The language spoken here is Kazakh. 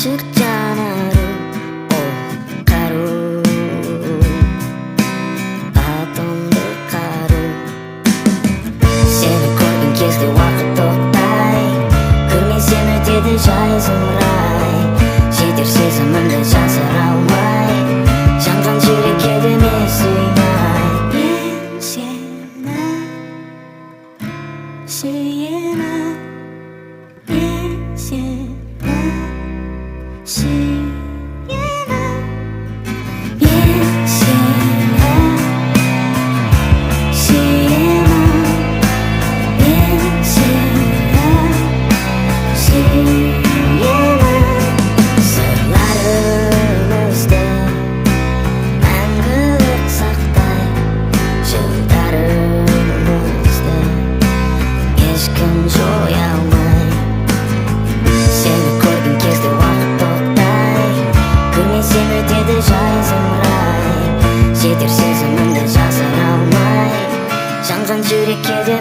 ашык жанары каруу атомду каруу сени көргөн кезде убакыт токтой көрмесем өтөдү жай зымырай жетер сезимимди жасыра албай жанган жүрекке деме сыймай мен сени сүйемін мен сени сүйемін мен сени сүйемін мен сени сүйемін сырларымызды мәңгілік сақтай жылдарымызды ешкім жоя алмай сені көрген кезде уақыт тоқтай көрмесем өтеді жай зымырай жетер сезімімді жасыра алмай жанған жүрекке де